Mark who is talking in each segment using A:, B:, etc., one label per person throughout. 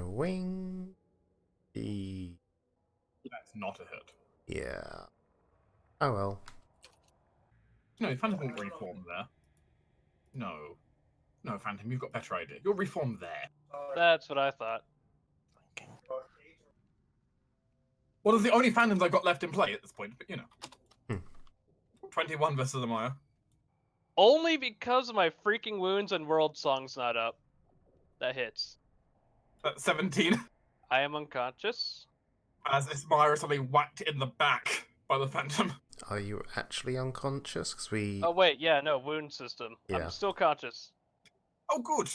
A: Wing. E.
B: That's not a hit.
A: Yeah. Oh well.
B: No, Phantom will reform there. No. No, Phantom, you've got a better idea. You'll reform there.
C: That's what I thought.
B: Well, there's the only Phantoms I've got left in play at this point, but you know. 21 versus Amaya.
C: Only because of my freaking wounds and world song's not up. That hits.
B: That's 17.
C: I am unconscious.
B: As Ismira is suddenly whacked in the back by the Phantom.
A: Are you actually unconscious? Because we.
C: Oh wait, yeah, no, wound system.
A: Yeah.
C: I'm still conscious.
B: Oh, good.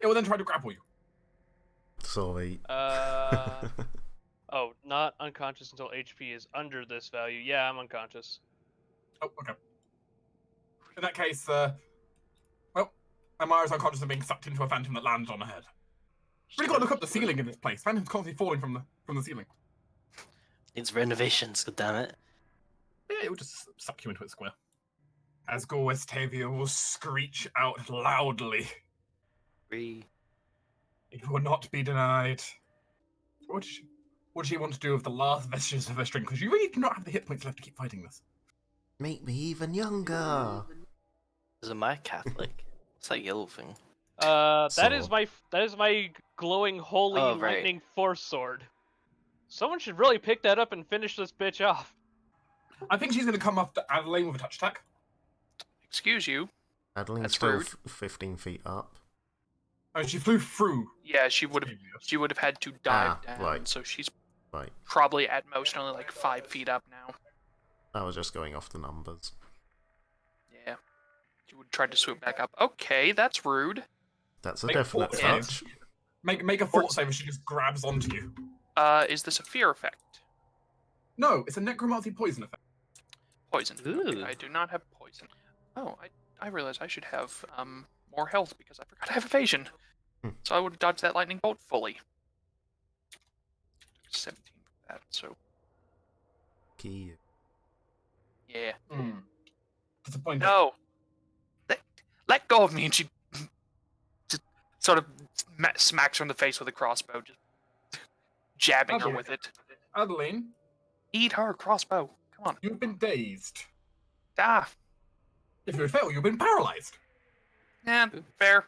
B: It will then try to grapple you.
A: Sorry.
C: Oh, not unconscious until HP is under this value. Yeah, I'm unconscious.
B: Oh, okay. In that case, well, Amira's unconscious and being sucked into a Phantom that lands on her head. Really got to look up the ceiling in this place. Phantom's constantly falling from the ceiling.
D: Needs renovations, goddammit.
B: Yeah, it will just suck you into its square. As Gore Westavia will screech out loudly.
D: Free.
B: It will not be denied. What does she want to do with the last vestiges of her strength? Because you really do not have the hit points left to keep fighting this.
A: Make me even younger.
D: Is it my Catholic? It's that yellow thing.
C: That is my glowing holy
D: Oh, right.
C: lightning force sword. Someone should really pick that up and finish this bitch off.
B: I think she's going to come after Adelaine with a touch attack.
E: Excuse you.
A: Adeline's
E: That's
A: still
E: rude.
A: 15 feet up.
B: Oh, she flew through.
E: Yeah, she would have had to dive down.
A: right.
E: So she's
A: Right.
E: probably at most only like 5 feet up now.
A: I was just going off the numbers.
E: Yeah. She would try to swoop back up. Okay, that's rude.
A: That's a
B: Make
A: definite
B: fort
A: touch.
B: Make a fort save and she just grabs onto you.
E: Is this a fear effect?
B: No, it's a necromancy poison effect.
E: Poison. Okay,
D: Ooh.
E: I do not have poison. Oh, I realize I should have more health because I forgot I have evasion.
A: Hmm.
E: So I would have dodged that lightning bolt fully. 17 for that, so
A: Key.
E: yeah.
B: Disappointing.
E: No! Let go of me, and she just sort of smacks her in the face with a crossbow, just jabbing her
B: Okay.
E: with it.
B: Adeline,
E: Eat her, crossbow. Come on.
B: you've been dazed.
E: Ah,
B: If you fail, you've been paralyzed.
E: yeah, fair.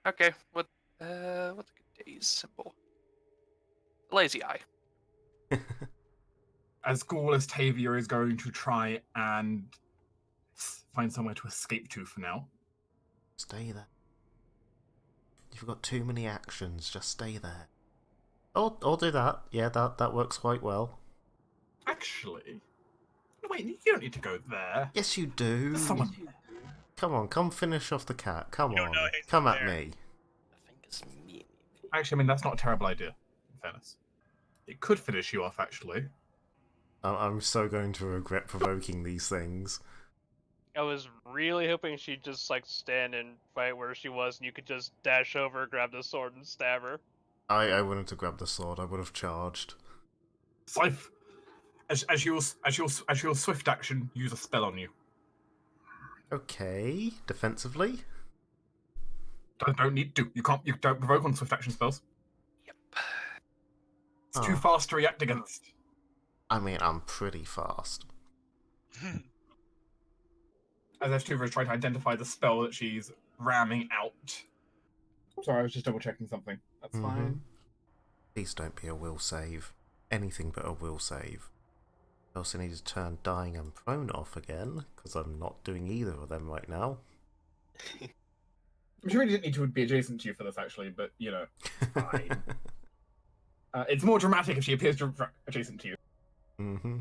E: Okay, what's a good day's symbol? Lazy eye.
B: As Gawless Tavia is going to try and find somewhere to escape to for now.
A: Stay there. You've got too many actions. Just stay there. I'll do that. Yeah, that works quite well.
B: Actually, no, wait, you don't need to go there.
A: Yes, you do.
B: There's someone.
A: Come on, come finish off the cat. Come
F: You don't
A: on,
F: know he's
A: come at
F: there.
A: me.
D: I think it's me.
B: Actually, I mean, that's not a terrible idea, in fairness. It could finish you off, actually.
A: I'm so going to regret provoking these things.
C: I was really hoping she'd just like stand and fight where she was, and you could just dash over, grab the sword, and stab her.
A: I wouldn't have grabbed the sword. I would have charged.
B: Scythe, as you'll swift action, use a spell on you.
A: Okay, defensively.
B: Don't need to. You don't provoke on swift action spells.
E: Yep.
B: It's too
A: Oh.
B: fast to react against.
A: I mean, I'm pretty fast.
B: As F2 is trying to identify the spell that she's ramming out. Sorry, I was just double checking something. That's
A: Mhm.
B: fine.
A: Please don't be a will save. Anything but a will save. I also need to turn dying and prone off again, because I'm not doing either of them right now.
B: I'm sure he didn't need to be adjacent to you for this, actually, but, you know, fine. It's more dramatic if she appears adjacent to you.
A: Mm-hmm.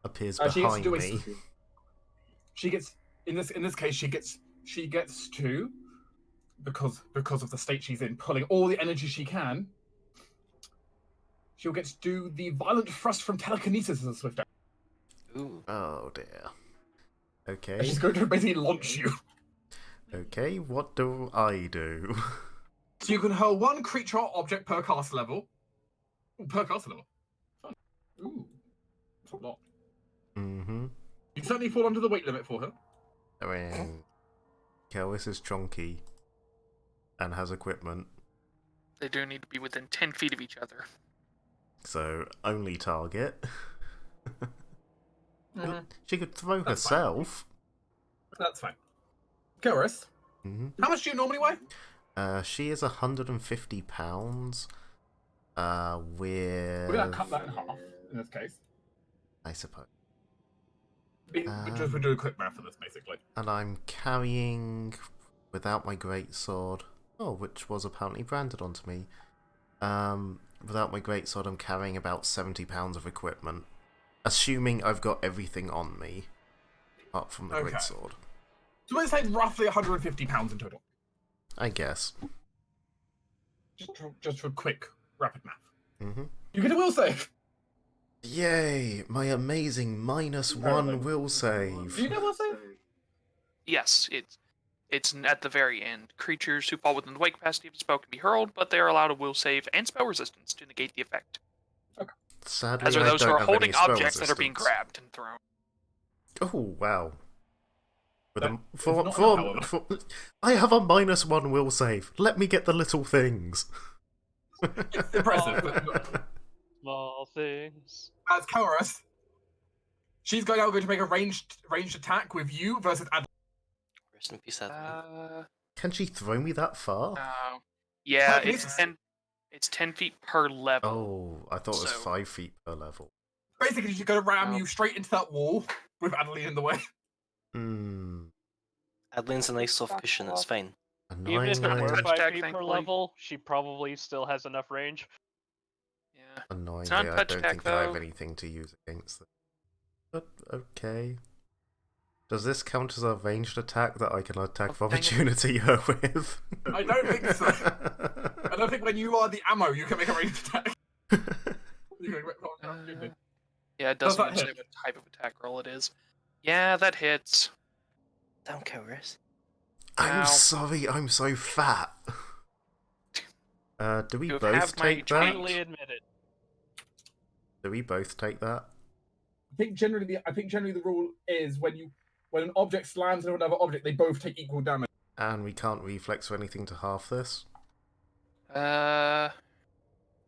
A: Appears
B: She gets to
A: behind
B: do
A: me.
B: She gets in this case. She gets to because of the state she's in, pulling all the energy she can. She'll get to do the violent thrust from telekinesis as a swift action.
D: Ooh.
A: Oh dear.
B: And
A: Okay.
B: she's going to basically launch you.
A: Okay, what do I do?
B: So you can hurl one creature or object per cast level. Ooh, per cast level. Fun. Ooh, that's a lot.
A: Mm-hmm.
B: You certainly fall under the weight limit for her.
A: I mean, Kelvis is chonky and has equipment.
E: They do need to be within 10 feet of each other.
A: So, only target.
B: Mhm.
A: She could throw
B: That's fine.
A: herself.
B: That's fine. Karis,
A: hmm
B: how much do you normally weigh?
A: She is 150 pounds.
B: We're gonna
A: With...
B: cut that in half in this case.
A: I suppose.
B: We'll do a quick math for this, basically.
A: And I'm carrying, without my greatsword, which was apparently branded onto me. Without my greatsword, I'm carrying about 70 pounds of equipment. Assuming I've got everything on me, apart from the
B: Okay.
A: greatsword.
B: So let's say roughly 150 pounds in total.
A: I guess.
B: Just for quick, rapid math.
A: hmm
B: You get a will save.
A: Yay! My amazing -1 will save.
B: Do you get a will save?
E: Yes, it's at the very end. Creatures who fall within the weight capacity of a spell can be hurled, but they are allowed a will save and spell resistance to negate the effect.
A: Sadly,
E: As are
A: I
E: those who
A: don't
E: are
A: have
E: holding
A: any spell
E: objects that are being
A: resistance.
E: grabbed and thrown.
A: Oh wow! With
B: That
A: a,
B: is
A: for,
B: not
A: for,
B: enough,
A: for, I have a -1 will save. Let me get the little things.
B: It's impressive. But
C: Small things.
B: as Karis, she's going to make a ranged attack with you versus Ad.
D: Rest in peace, Adlin.
A: Can she throw me that far?
E: Yeah,
B: Wait,
E: it's
B: please.
E: 10 feet per level.
A: Oh, I thought it was
E: So-
A: 5 feet per level.
B: Basically, she's going to ram
E: Oh.
B: you straight into that wall with Adeline in the way.
A: Hmm.
D: Adlin's a nice soft cushion, it's fine.
C: Even if it
E: not a
C: were
E: touch
C: 5
E: attack,
C: feet per
E: thankfully.
C: level, she probably still has enough range.
E: Yeah.
A: Annoyingly,
E: not
A: I
E: touch
A: don't
E: attack,
A: think I have
E: though.
A: anything to use against them. But okay. Does this count as a ranged attack that I can attack of
E: Oh, dang it.
A: opportunity her with?
B: I don't think so. I don't think when you are the ammo, you can make a ranged attack. You can make an opportunity.
E: Yeah, it
B: Does
E: doesn't
B: that
E: say
B: hit?
E: what type of attack roll it is. Yeah, that hits.
D: Don't kill Riz.
A: I'm
E: Ow.
A: sorry, I'm so fat. Do we
E: You have
A: both
E: halved my
A: take that?
E: HP.
C: Finally admit it.
A: Do we both take that?
B: I think generally the rule is when an object slams into another object, they both take equal damage.
A: And we can't reflex or anything to half this?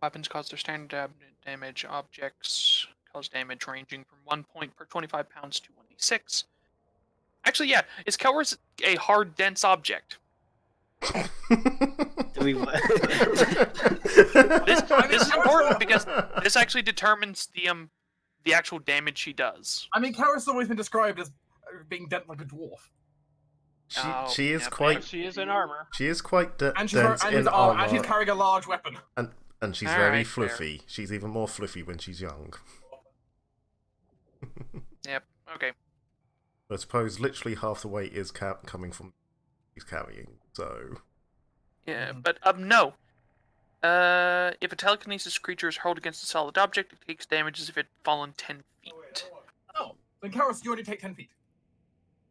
E: Weapons cause their standard damage. Objects cause damage ranging from 1 point per 25 pounds to 1d6. Actually, yeah, is Kelrus a hard, dense object?
D: Do we...
E: This is important because this actually determines the actual damage she does.
B: I mean, Karis has always been described as being dense like a dwarf.
A: She is
E: yeah,
A: quite
C: But she is in armor.
B: And
A: dense in armor,
B: and she's carrying a large weapon.
A: and she's
E: All
A: very
E: right, fair.
A: fluffy. She's even more fluffy when she's young.
E: Yep. Okay.
A: I suppose literally half the weight is coming from he's carrying. So
E: Yeah, but no. If a telekinesis creature is hurled against a solid object, it takes damage as if it had fallen 10 feet.
B: Oh, then Karis, you only take 10 feet.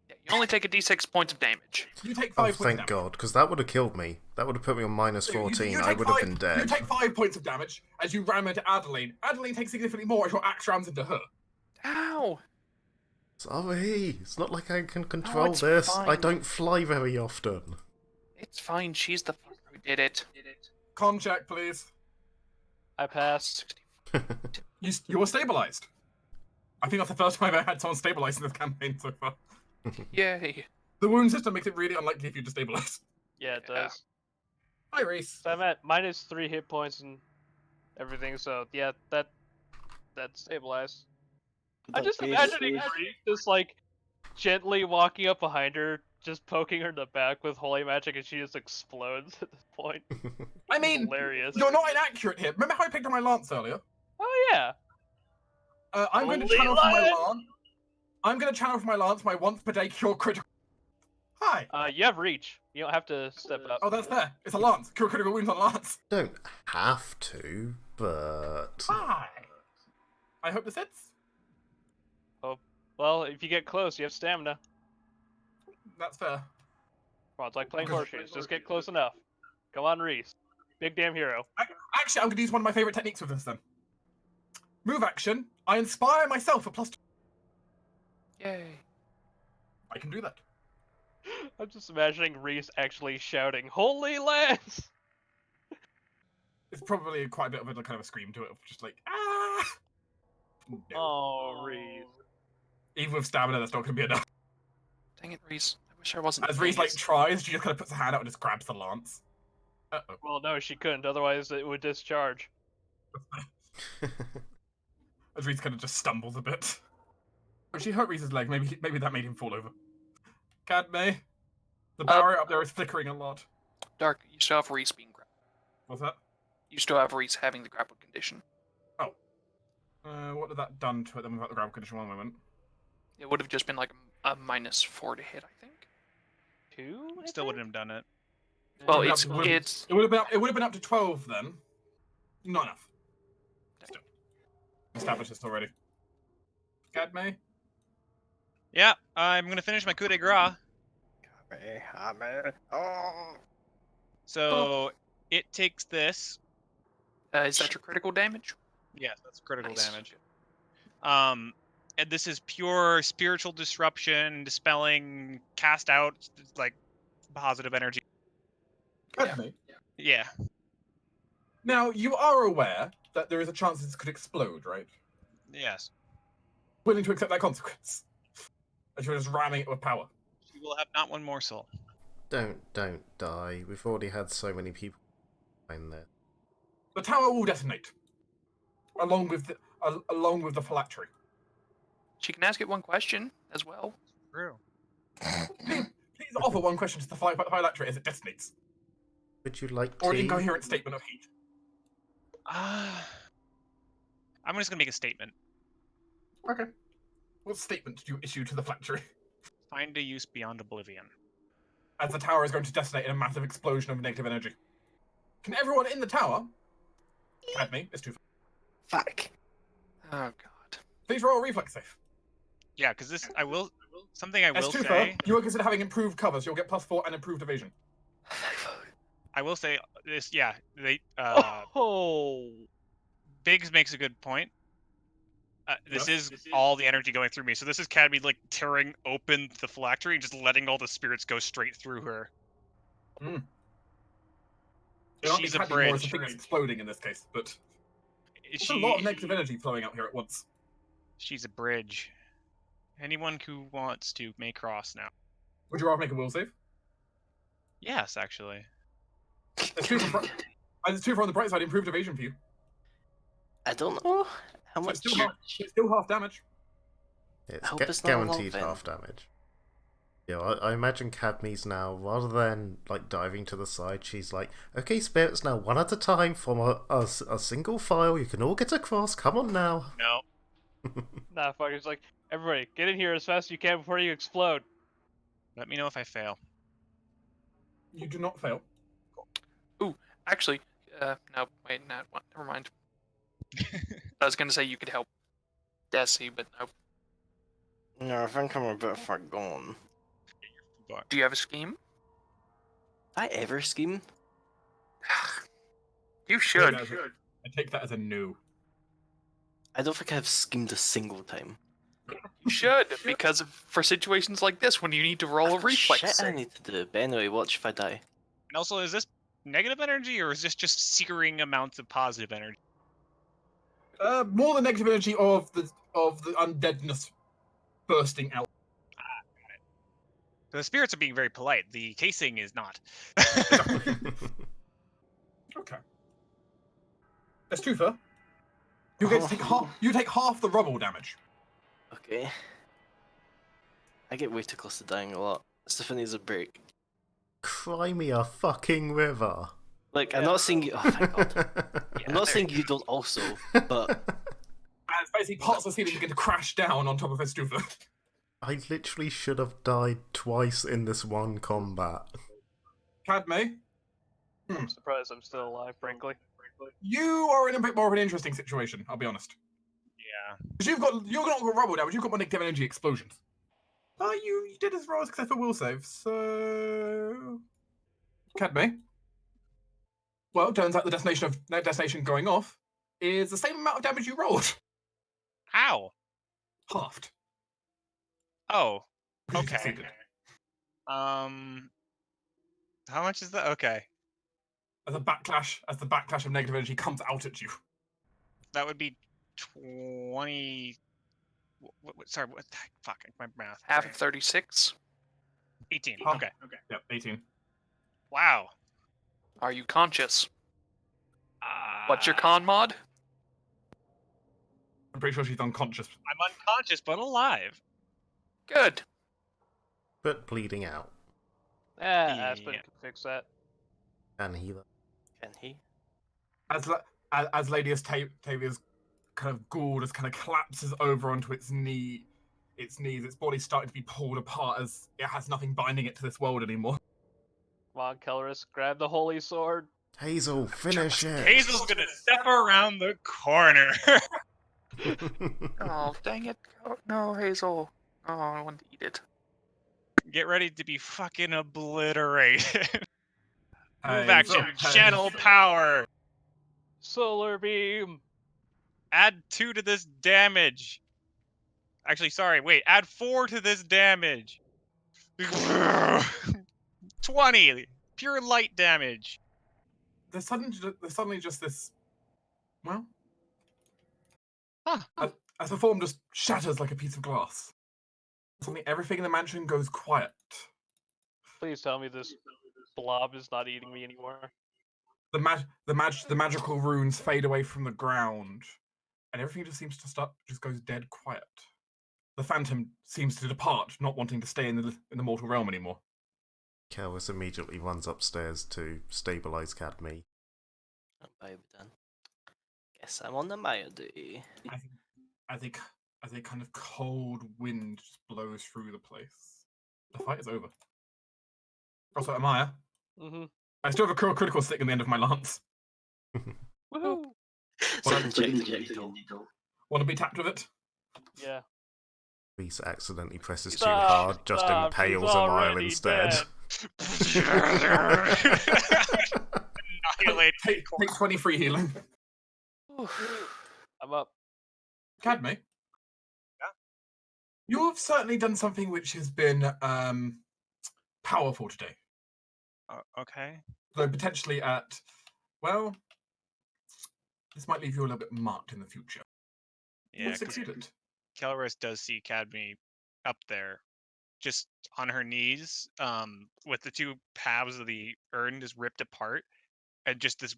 E: Yeah, you only take a d6 points of damage.
B: You take
A: oh,
B: 5 points
A: thank
B: of damage.
A: God, because that would have killed me. That would have put me on -14.
B: You
A: I
B: take
A: would have
B: five-
A: been dead.
B: You take 5 points of damage as you ram into Adeline. Adeline takes significantly more as your axe rams into her.
E: Ow!
A: Sorry, it's not like I can control
E: it's
A: this. I
E: fine.
A: don't fly very often.
E: It's fine, she's the fucker who did it.
B: Con check, please.
C: I passed.
B: You were stabilized. I think that's the first time I've ever had someone stabilized in this campaign so far.
E: Yay.
B: The wound system makes it really unlikely if you destabilize.
C: Yeah, it
E: Yeah.
C: does.
B: Hi, Reese.
C: So I'm at -3 hit points and everything, so yeah, that's stabilized. I'm just imagining Reese just like gently walking up behind her, just poking her in the back with holy magic, and she just explodes at this point.
B: I mean,
C: Hilarious.
B: you're not inaccurate here. Remember how I picked up my lance earlier?
C: Oh yeah.
B: I'm going to
C: Holy
B: channel from my
C: lion!
B: lance. I'm going to channel from my lance my once per day cure critical. Hi.
C: You have reach. You don't have to step up.
B: Oh, that's fair. It's a lance. Cure critical wounds on lance.
A: Don't have to, but
B: Hi. I hope this hits.
C: Well, if you get close, you have stamina.
B: That's fair.
C: Come on, it's like playing
B: Okay.
C: horseshoes. Just get close enough. Come on, Reese. Big damn hero.
B: Actually, I'm going to use one of my favorite techniques with this then. Move action. I inspire myself for +2.
E: Yay.
B: I can do that.
C: I'm just imagining Reese actually shouting, "Holy Lance!"
B: probably quite a bit of a kind of a scream to it, of just like ah. No.
C: Oh, Reese.
B: Even with stamina, that's not going to be enough.
E: Dang it, Reese. I wish I wasn't.
B: As Reese like tries, she just kind of puts her hand out and just grabs the lance. Uh-oh.
C: Well, no, she couldn't. Otherwise, it would discharge.
B: As Reese kind of just stumbles a bit. But she hurt Reese's leg. Maybe that made him fall over. Cadme, the barrier up there is flickering a lot.
E: Dark, you still have Reese being grappled.
B: What's that?
E: You still have Reese having the grappled condition.
B: What did that done to it then without the grab condition? One moment.
E: It would have just been like a -4 to hit, I think.
C: 2?
F: Still wouldn't have done it.
E: Well,
B: It
E: it's
B: would have been up to 12 then. Not enough. Still. Established this already. Cadme?
F: Yeah, I'm gonna finish my coup de grace. So it takes this.
E: is that your critical damage?
F: Yes, that's critical
E: Nice.
F: damage. And this is pure spiritual disruption, dispelling, cast out like positive energy.
B: Cadme?
F: Yeah.
B: Now, you are aware that there is a chance this could explode, right?
F: Yes.
B: Willing to accept that consequence? As you're just ramming it with power.
F: She will have not one morsel.
A: Don't die. We've already had so many people in there.
B: The tower will detonate. Along with the phylactery.
E: She can ask it one question as well.
F: True.
B: Please offer one question to the phylactery as it detonates.
A: Would you like
B: Or an
A: tea?
B: incoherent statement of heat.
F: I'm just gonna make a statement.
B: Okay. What statement do you issue to the phylactery?
F: Find a use beyond oblivion.
B: As the tower is going to detonate in a massive explosion of negative energy. Can everyone in the tower? Cadme, it's too far.
D: Fuck.
E: Oh god.
B: Please roll a reflex save.
F: Yeah, because this I will
B: As too far, you will consider having improved cover, so you'll get +4 and improved evasion.
F: I will say this. Yeah, they.
C: Oh.
F: Biggs makes a good point. This is all the energy going through me. So this is Cadme like tearing open the phylactery and just letting all the spirits go straight through her. She's a
B: more
F: bridge.
B: as the thing that's exploding in this case, but there's a
F: She,
B: lot of negative energy flowing out here at once.
F: she's a bridge. Anyone who wants to may cross now.
B: Would you rather make a will save?
F: Yes, actually.
B: There's two from on the bright side, improved evasion for you.
D: I don't know how
B: So
D: much.
B: it's still half damage.
A: It's
D: hope it's not a lot
A: guaranteed
D: then.
A: half damage. Yeah, I imagine Cadme's now, rather than like diving to the side, she's like, okay, spirits, now one at a time from a single file. You can all get across. Come on now.
F: No.
C: Nah, fuck. It's like, everybody, get in here as fast as you can before you explode.
F: Let me know if I fail.
B: You do not fail.
E: Actually, no, wait, not one. Never mind. I was gonna say you could help Desi, but no.
D: No, I think I'm a bit far gone.
E: Do you have a scheme?
D: I ever scheme?
E: You should.
B: I take that as a no.
D: I don't think I've schemed a single time.
E: You should, because for situations like this when you need to roll a reflex
D: Shit, I
E: save.
D: need to do. But anyway, watch if I die.
F: And also, is this negative energy or is this just searing amounts of positive energy?
B: More the negative energy of the undeadness bursting out.
F: The spirits are being very polite. The casing is not.
B: Okay. That's too far. You get to take half. You take half the rubble damage.
D: Okay. I get way too close to dying a lot. Stuff needs a break.
A: Cry me a fucking river.
D: Like, I'm not saying you. Oh, thank God. I'm not
E: there
D: saying you don't also, but
B: And it's basically parts of the ceiling begin to crash down on top of Estufa.
A: I literally should have died twice in this one combat.
B: Cadme,
C: I'm surprised I'm still alive, frankly.
B: you are in a bit more of an interesting situation. I'll be honest.
F: Yeah.
B: Because you've not got rubble damage. You've got more negative energy explosions. You did as well as successful will save. So, Cadme. Well, turns out the destination going off is the same amount of damage you rolled,
F: How?
B: halved.
F: Oh.
B: because you
F: Okay.
B: succeeded.
F: How much is that? Okay.
B: as the backlash of negative energy comes out at you.
F: That would be 20. Sorry, what? Fuck, my math.
E: Half
F: brain.
E: of 36.
F: 18.
B: Oh,
F: Okay.
B: Yep, 18.
F: Wow.
E: Are you conscious? What's your con mod?
B: I'm pretty sure she's unconscious.
F: I'm unconscious but alive.
E: Good.
A: But bleeding out.
C: Aspen
F: Yeah.
C: can fix that.
A: And healer.
D: Can he?
B: As Lady Tavia's kind of ghoul just kind of collapses over onto its knees, its body's starting to be pulled apart as it has nothing binding it to this world anymore.
C: Come on, Kelris, grab the holy sword.
A: Hazel, finish it!
F: Hazel's gonna step around the corner.
E: Oh, dang it. Oh, no, Hazel. Oh, I want to eat it.
F: Get ready to be fucking obliterated. Move
B: Hazel,
F: action, channel power.
C: Solar beam.
F: Add 2 to this damage. Actually, sorry, wait, add 4 to this damage. 20 pure light damage.
B: There's suddenly just this. Well,
F: Huh.
B: as the form just shatters like a piece of glass. Suddenly, everything in the mansion goes quiet.
C: Please tell me this blob is not eating me anymore.
B: The magical runes fade away from the ground, and everything just seems to just goes dead quiet. The phantom seems to depart, not wanting to stay in the mortal realm anymore.
A: Kelvis immediately runs upstairs to stabilize Cadme.
D: Oh, baby, then. Guess I'm on the Maya duty.
B: As a kind of cold wind just blows through the place. The fight is over. Also, Amaya,
C: Mm-hmm.
B: I still have a critical stick in the end of my lance.
C: Woohoo!
D: Someone injected a needle.
B: Want to be tapped with it?
C: Yeah.
A: Reese accidentally presses too
C: Stop,
A: hard, just
C: stop, she's
A: impales Amaya
C: already
A: instead.
F: Annihilate.
B: Take 23 healing.
C: I'm up.
B: Cadme? Yeah? You have certainly done something which has been powerful today.
F: Okay.
B: Though potentially well, this might leave you a little bit marked in the future.
F: Yeah,
B: You succeeded.
F: Kelris does see Cadme up there, just on her knees, with the 2 halves of the urn just ripped apart, and just this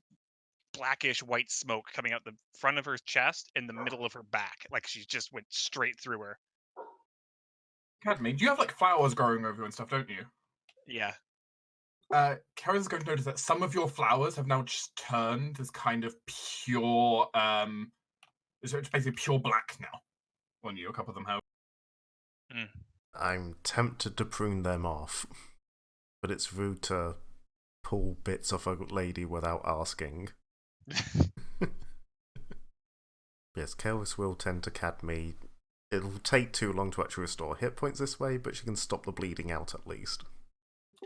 F: blackish white smoke coming out the front of her chest and the middle of her back, like she just went straight through her.
B: Cadme, do you have like flowers growing over you and stuff, don't you?
F: Yeah.
B: Karen is going to notice that some of your flowers have now just turned this kind of pure, it's basically pure black now on you. A couple of them have.
A: I'm tempted to prune them off, but it's rude to pull bits off a lady without asking. Yes, Kelvis will tend to Cadme. It'll take too long to actually restore hit points this way, but she can stop the bleeding out at least.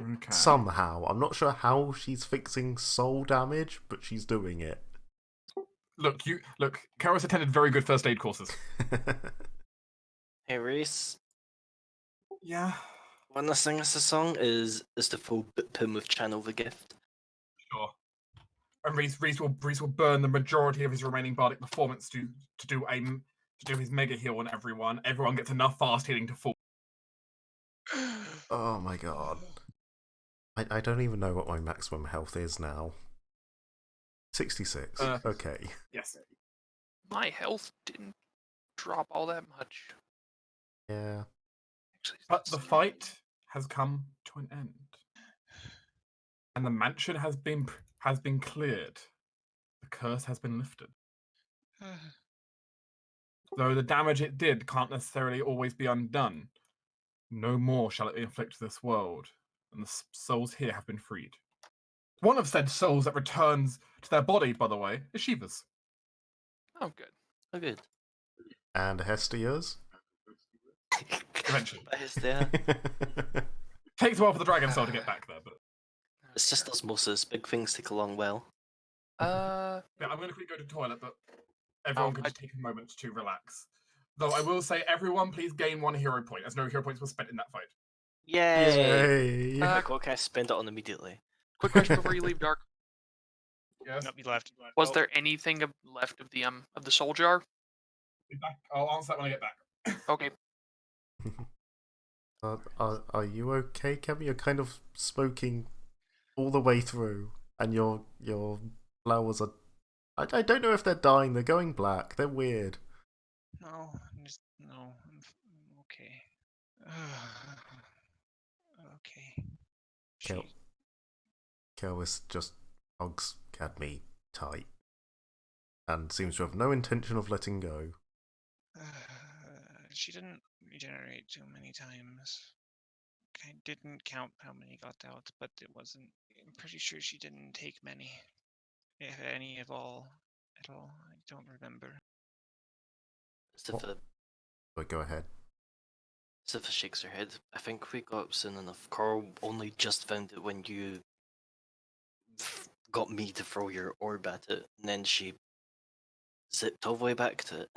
B: Okay.
A: Somehow. I'm not sure how she's fixing soul damage, but she's doing it.
B: Look, Karos attended very good first aid courses.
D: Hey, Reese.
B: Yeah.
D: Wanna sing us a song? Is the full Pim with Channel the gift?
B: Sure. And Reese will burn the majority of his remaining bardic performance to do his mega heal on everyone. Everyone gets enough fast healing to full.
A: Oh my god. I don't even know what my maximum health is now. 66. Okay.
B: Yes.
E: My health didn't drop all that much.
A: Yeah.
E: Actually,
B: But the fight has come to an end, and the mansion has been cleared. The curse has been lifted. Though the damage it did can't necessarily always be undone, no more shall it inflict this world, and the souls here have been freed. One of said souls that returns to their body, by the way, is Shiva's.
E: Oh, good.
D: Oh, good.
A: And Hestia's?
B: Eventually.
D: Hestia.
B: Takes a while for the dragon soul to get back there, but
D: It's just osmosis. Big things take a long while.
B: yeah, I'm going to quickly go to the toilet, but everyone can just take a moment to relax. Though I will say, everyone, please gain 1 hero point, as no hero points were spent in that fight.
D: Yay!
A: Yay!
D: What can I spend it on immediately?
E: Quick question before you leave, Dark.
B: guess.
F: Nope, he left.
E: Was there anything left of the soul jar?
B: Be back. I'll answer that when I get back.
E: Okay.
A: Are you okay, Kevin? You're kind of smoking all the way through, and your flowers are. I don't know if they're dying. They're going black. They're weird.
F: No, I'm okay. Okay.
A: Kel- Kelvis just hugs Cadme tight, and seems to have no intention of letting go.
F: She didn't regenerate too many times. I didn't count how many got out, but it wasn't. I'm pretty sure she didn't take many, if any at all. I don't remember.
D: Stifa,
A: But go ahead.
D: Stifa shakes her head. I think we got up soon enough. Coral only just found it when you got me to throw your orb at it, and then she zipped all the way back to it.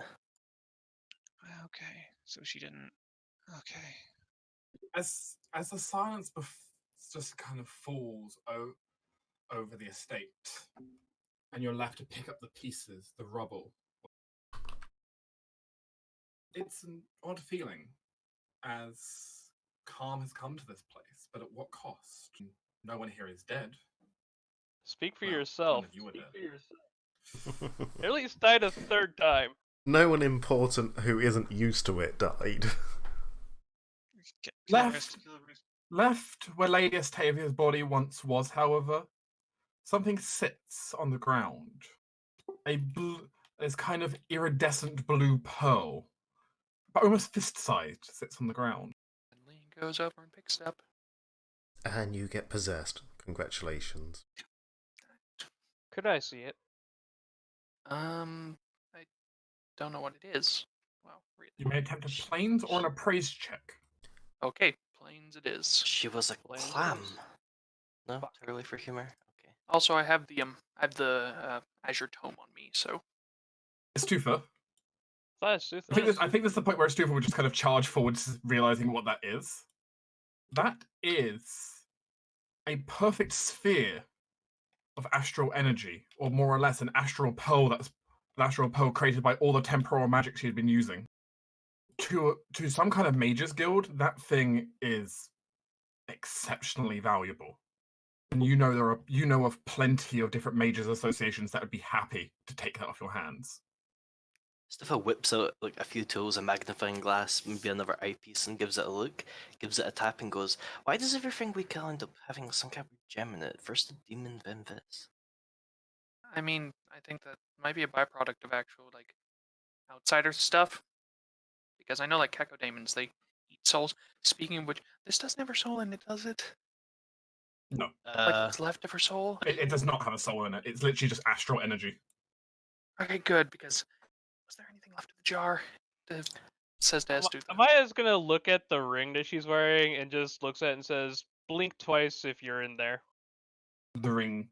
F: Okay, so she didn't. Okay.
B: As the silence just kind of falls over the estate, and you're left to pick up the pieces, the rubble. It's an odd feeling, as calm has come to this place, but at what cost? No one here is dead.
C: Speak for
B: Well,
C: yourself.
B: none of you are
C: Speak
B: dead.
C: for yourself. At least died a third time.
A: No one important who isn't used to it died.
B: Left where Lady Estavia's body once was, however, something sits on the ground. This kind of iridescent blue pearl, but almost fist-sized, sits on the ground.
E: And Lee goes over and picks it up.
A: And you get possessed. Congratulations.
C: Could I see it?
E: I don't know what it is. Well, really.
B: You may attempt a plains or an appraise check.
E: Okay, plains it is.
D: She was a
C: Plains it
D: clam.
C: is.
D: No,
C: Fuck.
D: too early for humor. Okay.
E: Also, I have the Azure Tome on me, so
B: Stufa.
C: That's
B: I think this is the point where Stufa would just kind of charge forward, realizing what that is. That is a perfect sphere of astral energy, or more or less an astral pearl created by all the temporal magic she had been using. To some kind of mages guild, that thing is exceptionally valuable. And you know of plenty of different mages associations that would be happy to take that off your hands.
D: Stifa whips out like a few tools, a magnifying glass, maybe another eyepiece, and gives it a look, gives it a tap, and goes, "Why does everything we kill end up having some kind of gem in it? First a demon, then this."
E: I mean, I think that might be a byproduct of actual like outsider stuff. Because I know like cacodemons, they eat souls. Speaking of which, this doesn't have her soul in it, does it?
B: No.
E: Like what's left of her soul?
B: It does not have a soul in it. It's literally just astral energy.
E: Okay, good, because was there anything left of the jar? Says to Estu.
C: Amaya's gonna look at the ring that she's wearing and just looks at it and says, "Blink twice if you're in there."
B: The ring.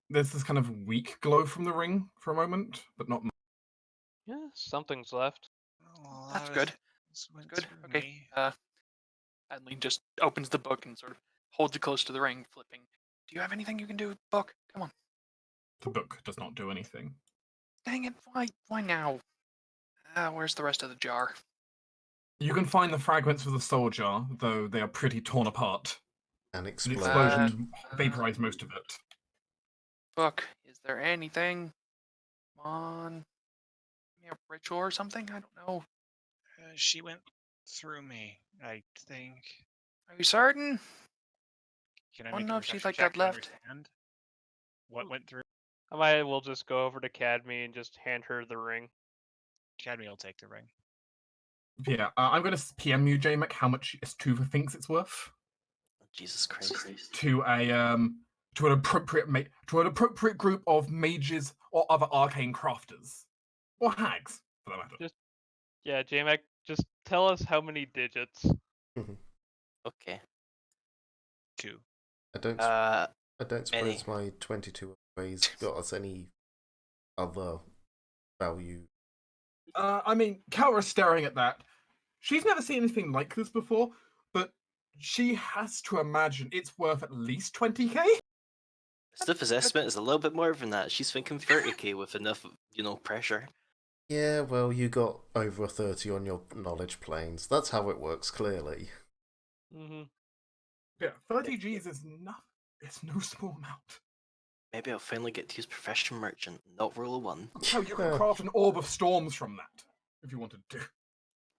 B: There's this kind of weak glow from the ring for a moment, but not much.
C: Yeah, something's left.
E: That's good. Good. Okay. Adeline just opens the book and sort of holds it close to the ring, flipping. Do you have anything you can do, book? Come on.
B: The book does not do anything.
E: Dang it! Why now? Where's the rest of the jar?
B: You can find the fragments of the soul jar, though they are pretty torn apart.
A: And
B: The
A: explode.
B: explosion vaporized most of it.
E: Book, is there anything? Come on. Maybe a ritual or something? I don't know.
F: She went through me, I think.
E: Are you certain?
F: Can I
E: I don't
F: make
E: know
F: a
E: if she,
F: perception
E: like,
F: check
E: got
F: to
E: left.
F: understand what went through?
C: Amaya will just go over to Cadme and just hand her the ring.
F: Cadme will take the ring.
B: Yeah, I'm going to PM you, JMac, how much Stuva thinks it's worth.
D: Oh, Jesus Christ.
B: To an appropriate group of mages or other arcane crafters, or hags, for that matter.
C: Yeah, J-Mac, just tell us how many digits.
D: Okay.
F: 2.
A: I don't suppose
D: any.
A: my 22 ways got us any other value.
B: I mean, Kara's staring at that. She's never seen anything like this before, but she has to imagine it's worth at least 20k.
D: Stif's estimate is a little bit more than that. She's thinking 30k with enough, pressure.
A: Yeah, well, you got over a 30 on your knowledge planes. That's how it works, clearly.
C: Mm-hmm.
B: Yeah, 30 Gs is enough. It's no small amount.
D: Maybe I'll finally get to use Profession Merchant, not roll a 1.
B: Oh, you could craft an orb of storms from that if you wanted to.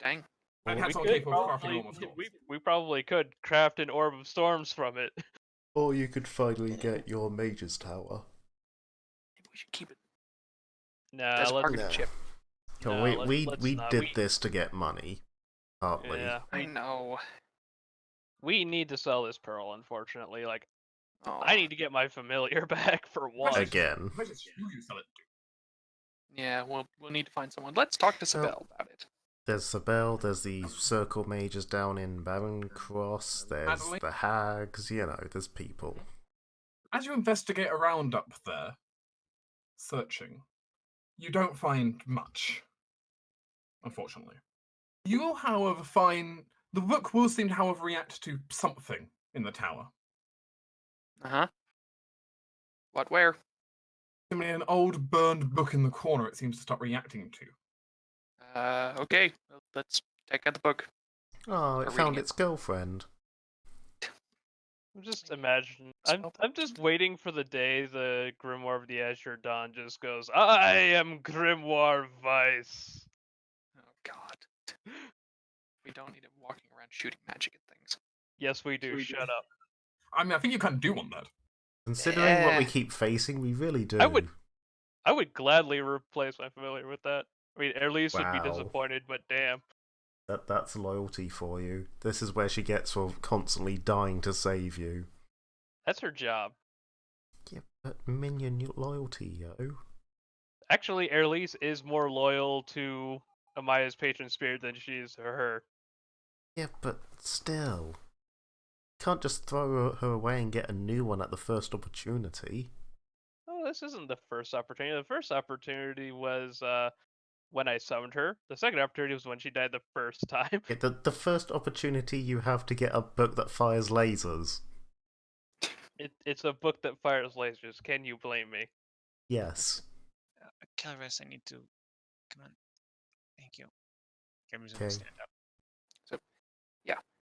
E: Dang.
B: I'd
A: Or,
B: have
C: We
B: someone
C: could
B: capable of crafting an
C: probably
B: orb of storms.
C: we probably could craft an orb of storms from it.
A: or you could finally get your Mage's Tower.
E: Maybe we should keep it
C: Nah,
E: as a
C: let's
E: bargaining
A: No.
E: chip.
A: No,
C: no,
A: we
C: let's
A: we
C: not.
A: did this to get money, partly.
C: Yeah,
E: I know.
C: we need to sell this pearl. Unfortunately, like
E: Oh.
C: I need to get my familiar back for one.
A: Again.
B: Imagine who you sell it to.
E: Yeah, we'll need to find someone. Let's talk to Sabelle about it.
A: There's the Bell, there's the Circle Mages down in Barren Cross, there's
B: Adelaide?
A: the Hags, there's people.
B: As you investigate around up there, searching, you don't find much, unfortunately. You will, however, find the book will seem to, however, react to something in the tower.
E: Uh-huh. What, where?
B: Similarly, an old burned book in the corner it seems to start reacting to.
E: Okay. Well, let's take out the book.
A: Oh, it
E: Start
A: found
E: reading it.
A: its girlfriend.
C: I'm just imagine. I'm just waiting for the day the Grimoire of the Azure Dawn just goes. I am Grimoire Vice.
E: Oh, God. We don't need him walking around shooting magic at things.
C: Yes, we do. Shut up.
B: I mean, I think you kind of do want that.
A: Considering what we
E: Yeah.
A: keep facing, we really do.
C: I would gladly replace my familiar with that. I mean, Elise would be
A: Wow.
C: disappointed, but damn.
A: That's loyalty for you. This is where she gets for constantly dying to save you.
C: That's her job.
A: Yeah, but minion loyalty, yo.
C: Actually, Elise is more loyal to Amaya's patron spirit than she is to her.
A: Yeah, but still. Can't just throw her away and get a new one at the first opportunity.
C: Oh, this isn't the first opportunity. The first opportunity was when I summoned her. The second opportunity was when she died the first time.
A: Yeah, the first opportunity you have to get a book that fires lasers.
C: It's a book that fires lasers. Can you blame me?
A: Yes.
F: Calvus, I need to. Come on. Thank you. Cameron's
A: Okay.
F: gonna stand up.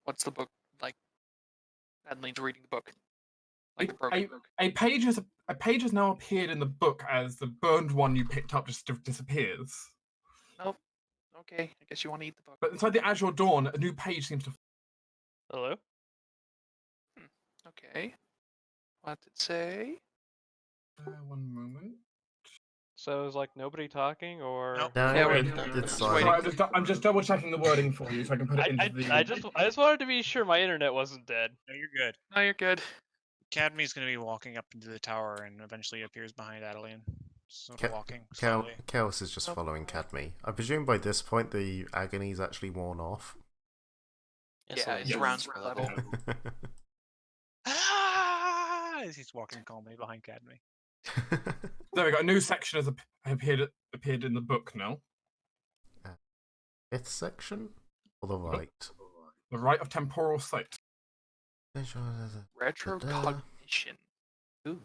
E: What's the book like? Adeline's reading the book. Like the broken book.
B: A page has now appeared in the book as the burned one you picked up just disappears.
E: Okay, I guess you want to eat the book.
B: But inside the Azure Dawn, a new page seems to.
C: Hello?
E: Okay. What's it say?
B: 1 moment.
C: So is like nobody talking, or
F: Nope.
A: No,
E: Yeah,
A: it,
E: wait,
A: it's
E: just
A: silent.
E: waiting.
B: Sorry, I'm just double checking the wording for you so I can put it into the.
C: I just wanted to be sure my internet wasn't dead.
F: No, you're good.
E: No, you're good.
F: Cadmy's gonna be walking up into the tower and eventually appears behind Adeline. Sort
A: Ca-
F: of walking
A: Chaos
F: slowly.
A: Chaos is just following Cadme. I presume by this point the agony's actually worn off.
E: Yeah, it's
B: yes.
E: around spell level.
F: Ah! As he's walking calmly behind Cadmy.
B: There we go. A new section has appeared in the book now.
A: Fifth section? Or the right?
B: The Rite of Temporal Sight.
E: Retrocognition.
D: Ooh.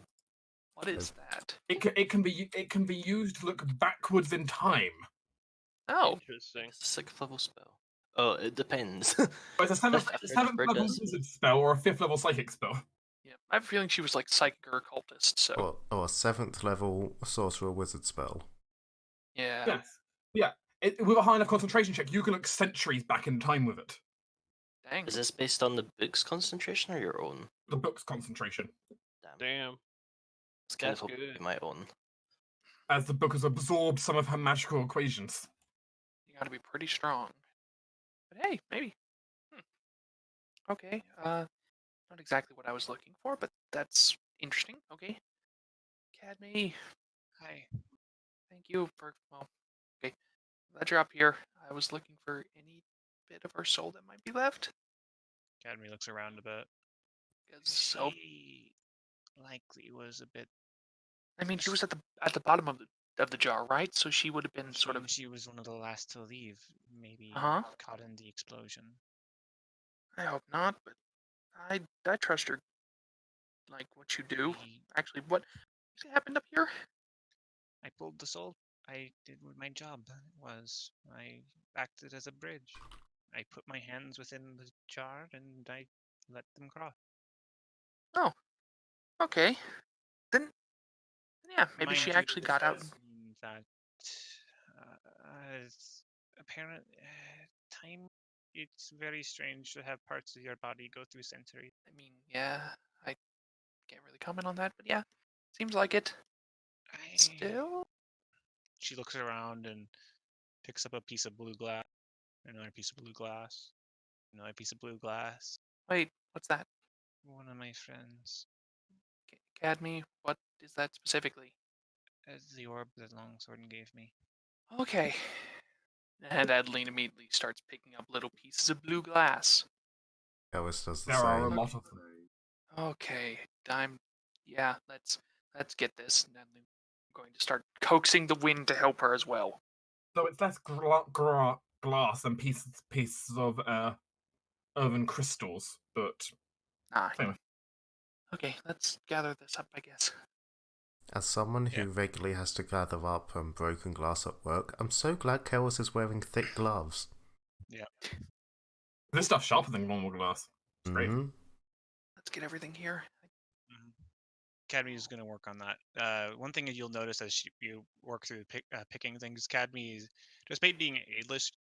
E: What is that?
B: It can be used to look backwards in time.
E: Oh,
C: Interesting.
D: It's a 6th level spell. Oh, it depends.
B: But it's a seventh
D: I've heard
B: level
D: Brigas.
B: wizard spell or a 5th level psychic spell.
E: yeah. I have a feeling she was like psychic or occultist. So
A: Or a 7th level sorcerer wizard spell.
E: yeah.
B: Yes. Yeah. With a high enough concentration check, you can look centuries back in time with it.
E: Dang.
D: Is this based on the book's concentration or your own?
B: The book's concentration,
D: Damn.
C: Damn.
D: It's kind
C: That's
D: of hoping
C: good.
D: to be my own.
B: as the book has absorbed some of her magical equations.
E: You got to be pretty strong. But hey, maybe. Okay. Not exactly what I was looking for, but that's interesting. Okay. Cadme,
F: Hi.
E: thank you for okay. Glad you're up here. I was looking for any bit of her soul that might be left.
F: Cadmy looks around a bit.
E: So
F: She likely was a bit.
E: I mean, she was at the bottom of the jar, right? So she would have been sort of.
F: She was one of the last to leave. Maybe
E: Uh-huh.
F: caught in the explosion.
E: I hope not, but I trust her like what you do?
F: I,
E: Actually, what happened up here?
F: I pulled the soul. I did what my job was. I acted as a bridge. I put my hands within the jar and I let them cross.
E: Oh, okay. Then yeah, maybe
F: Mind
E: she
F: you,
E: actually got out.
F: that apparent time. It's very strange to have parts of your body go through sensory.
E: I mean, yeah, I can't really comment on that, but yeah, seems like it. Still,
F: She looks around and picks up a piece of blue glass, another piece of blue glass, another piece of blue glass.
E: wait, what's that?
F: One of my friends,
E: Cadme, what is that specifically?
F: the orb that Longsword gave me.
E: Okay. And Adeline immediately starts picking up little pieces of blue glass.
A: Ellis does the
B: There are a
A: same.
B: lot of them.
E: Okay, yeah, let's get this. And Adeline, I'm going to start coaxing the wind to help her as well.
B: So it's less glass than pieces of earthen crystals, but
E: Ah,
B: anyway.
E: okay, let's gather this up, I guess.
A: As someone who
F: Yeah.
A: regularly has to gather up broken glass at work, I'm so glad Chaos is wearing thick gloves.
F: Yeah.
B: This stuff's sharper than normal glass. It's great.
A: Mm-hmm.
E: Let's get everything here.
F: Cadme is going to work on that. One thing that you'll notice as you work through picking things, Cadme is, despite being an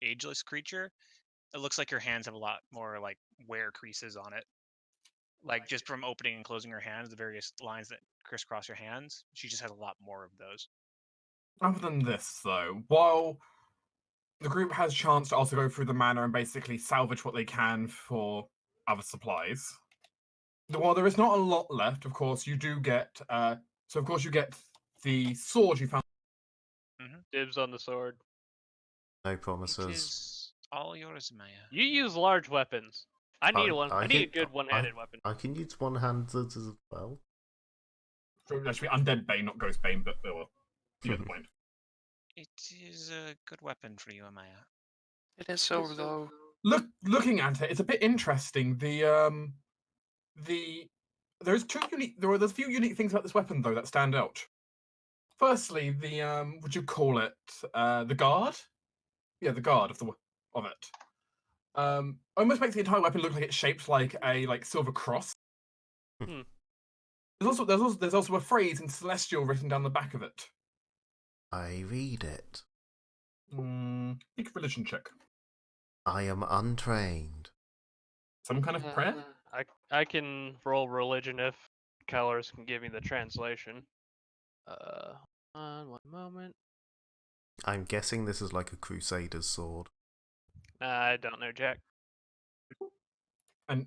F: ageless creature, it looks like your hands have a lot more like wear creases on it. Like just from opening and closing her hands, the various lines that crisscross your hands, she just has a lot more of those.
B: Other than this, though, while the group has chance to also go through the manor and basically salvage what they can for other supplies, while there is not a lot left, of course, you do get. So, of course, you get the sword you found.
C: Dibs on the sword.
A: No
F: It
A: promises.
F: is all yours, Maya.
C: You use large weapons. I need one. I need a
A: can-
C: good one-handed weapon.
A: I can use one-handed as well.
B: Actually, Undead Bane, not Ghost Bane, but well, you get the point.
F: It is a good weapon for you, Maya.
E: It is so, though.
B: Looking at it, it's a bit interesting. There's a few unique things about this weapon though that stand out. Firstly, the would you call it the guard? Yeah, the guard of it. Almost makes the entire weapon look like it's shaped like a silver cross.
C: Hmm.
B: There's also a phrase in Celestial written down the back of it.
A: I read it.
B: Make a religion check.
A: I am untrained.
B: Some kind of prayer?
C: I can roll religion if Kellers can give me the translation. One moment.
A: I'm guessing this is like a crusader's sword.
C: I don't know, Jack.
B: And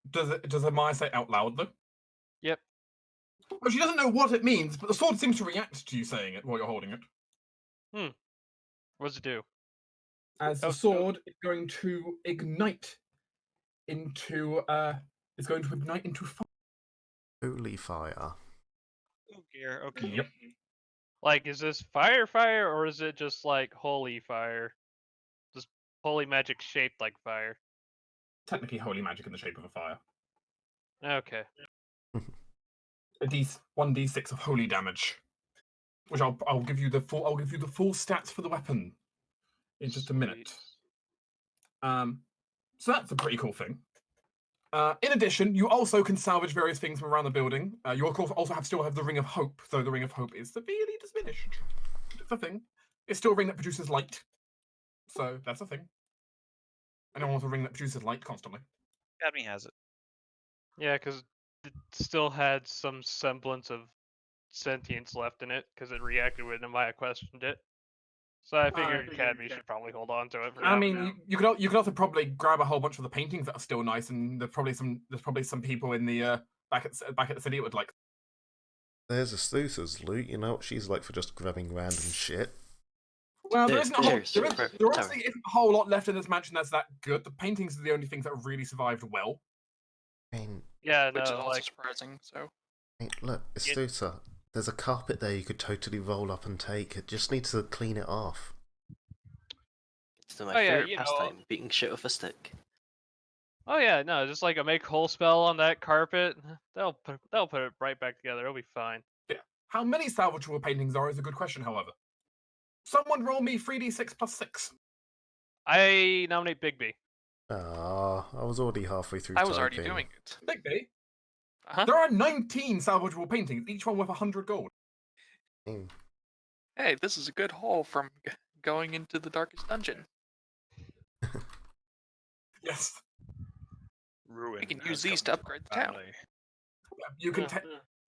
B: does Amaya say out loud though?
C: Yep.
B: Well, she doesn't know what it means, but the sword seems to react to you saying it while you're holding it.
C: What's it do?
B: As the sword is going to ignite into fire.
A: Holy fire.
F: Oh dear. Okay.
B: Yep.
C: Like, is this fire, or is it just like holy fire? Just holy magic shaped like fire.
B: Technically holy magic in the shape of a fire.
C: Okay.
B: A 1d6 of holy damage. Which I'll give you the full stats for the weapon in just a minute. So that's a pretty cool thing. In addition, you also can salvage various things from around the building. You of course also still have the Ring of Hope, though the Ring of Hope is severely diminished. It's a thing. It's still a ring that produces light. So that's a thing. Anyone wants a ring that produces light constantly?
F: Cadme has it.
C: Yeah, because it still had some semblance of sentience left in it, because it reacted when Amaya questioned it. So I figured Cadme should probably hold on to it for now.
B: I mean, you could also probably grab a whole bunch of the paintings that are still nice, and there's probably some people in the back at the city that would like.
A: There's Astusa's loot, you know what she's like for just grabbing random shit.
B: Well, there isn't a whole,
D: There's-
B: there
D: sorry.
B: honestly isn't a whole lot left in this mansion that's that good. The paintings are the only things that have really survived well.
A: I mean,
C: Yeah,
E: Which is
C: no,
E: also
C: like,
E: surprising, so.
A: look, Astusa, there's a carpet there you could totally roll up and take. It just needs to clean it off.
D: It's my
C: Oh, yeah,
D: favorite
C: you know,
D: pastime, beating shit with a stick.
C: Oh yeah, no, just like a make whole spell on that carpet. They'll put it right back together. It'll be fine.
B: Yeah. How many salvageable paintings are is a good question, however. Someone roll me 3d6 plus 6.
C: I nominate Bigby.
A: Ah, I was already halfway through
E: I was already
A: typing.
E: doing it.
B: Big B.
E: Uh-huh.
B: There are 19 salvageable paintings, each one worth 100 gold.
A: Hmm.
E: Hey, this is a good haul from going into the darkest dungeon.
B: Yes.
F: Ruin.
E: We can
F: has
E: use these
F: come
E: to upgrade the town.
F: family.
B: Yeah, you can
C: Yeah.
B: take.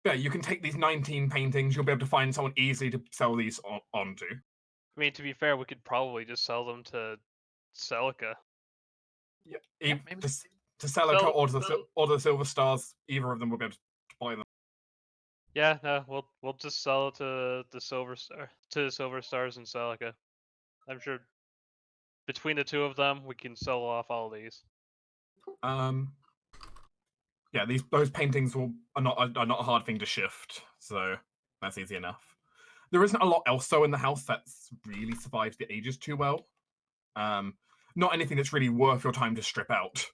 B: Yeah, you can take these 19 paintings. You'll be able to find someone easily to sell these onto.
C: I mean, to be fair, we could probably just sell them to Celica.
B: Yeah,
E: maybe.
B: to Celica
C: Sell-
B: or to
C: sell-
B: the Silver Stars. Either of them will be able to buy them.
C: Yeah, no, we'll just sell it to the Silver Stars and Celica. I'm sure between the two of them, we can sell off all these.
B: Yeah, those paintings are not a hard thing to shift, so that's easy enough. There isn't a lot else though in the house that's really survived the ages too well. Not anything that's really worth your time to strip out.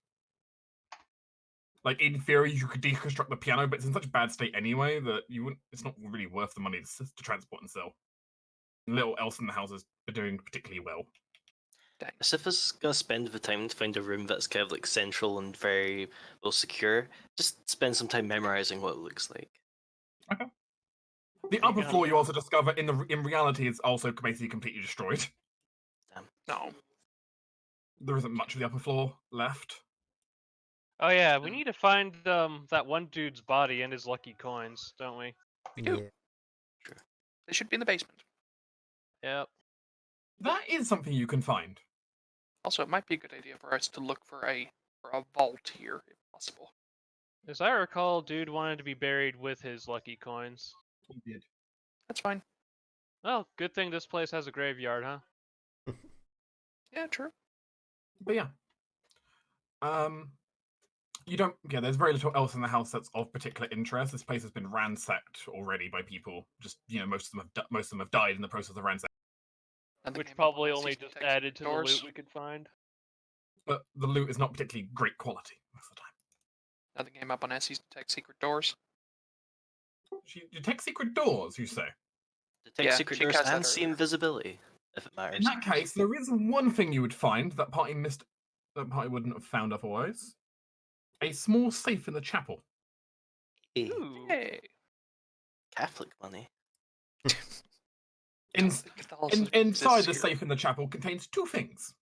B: Like in theory, you could deconstruct the piano, but it's in such bad state anyway that you wouldn't. It's not really worth the money to transport and sell. Little else in the houses are doing particularly well.
E: Dang.
D: If it's gonna spend the time to find a room that's kind of like central and very well secure, just spend some time memorizing what it looks like.
B: Okay. The upper floor you also discover in reality is also basically completely destroyed.
D: Damn.
E: No.
B: There isn't much of the upper floor left.
C: Oh yeah, we need to find that one dude's body and his lucky coins, don't we?
E: We do.
A: Yeah.
D: True.
E: They should be in the basement.
C: Yep.
B: That is something you can find.
E: Also, it might be a good idea for us to look for a vault here, if possible.
C: As I recall, dude wanted to be buried with his lucky coins.
B: He did.
E: That's fine.
C: Well, good thing this place has a graveyard, huh?
E: Yeah, true.
B: But yeah. You don't. Yeah, there's very little else in the house that's of particular interest. This place has been ransacked already by people. Just most of them have died in the process of ransack.
E: Nothing
C: Which
E: came up
C: probably
E: on
C: only
E: season
C: just
E: text
C: added to the
E: doors.
C: loot we could find.
B: But the loot is not particularly great quality most of the time.
E: Nothing came up on Essie's Detect Secret Doors.
B: She detects secret doors, you say?
D: Detect
E: Yeah,
D: secret
E: she
D: doors
E: cast that
D: and see
E: earlier.
D: invisibility, if it matters.
B: In that case, there is one thing you would find that party missed. That party wouldn't have found otherwise. A small safe in the chapel.
D: Hey,
C: Ooh.
E: Hey.
D: Catholic money.
B: Inside the safe in the chapel contains two things.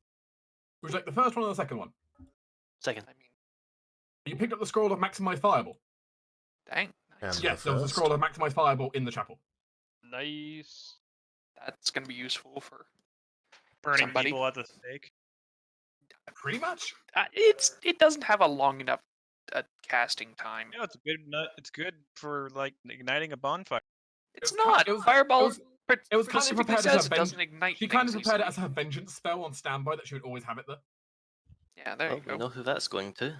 B: Would you like the first one or the second one?
D: Second.
E: I mean,
B: You picked up the scroll of maximize fireball.
E: dang. Nice.
A: And
B: Yes,
A: the
B: there was a
A: first?
B: scroll of maximize fireball in the chapel.
C: Nice.
E: That's gonna be useful for
F: Burning
E: somebody.
F: people at the stake.
B: Pretty much.
E: It doesn't have a long enough casting time.
F: Yeah, it's good. It's good for like igniting a bonfire.
E: It's
B: It was
E: not.
B: it was-
E: Fireball
B: it was kind of
E: specifically
B: prepared as
E: says
B: a
E: it doesn't ignite.
B: She kind of
E: things
B: prepared it
E: easily.
B: as her vengeance spell on standby that she would always have it there.
E: Yeah, there
D: Well,
E: you
D: we
E: go.
D: know who that's going to.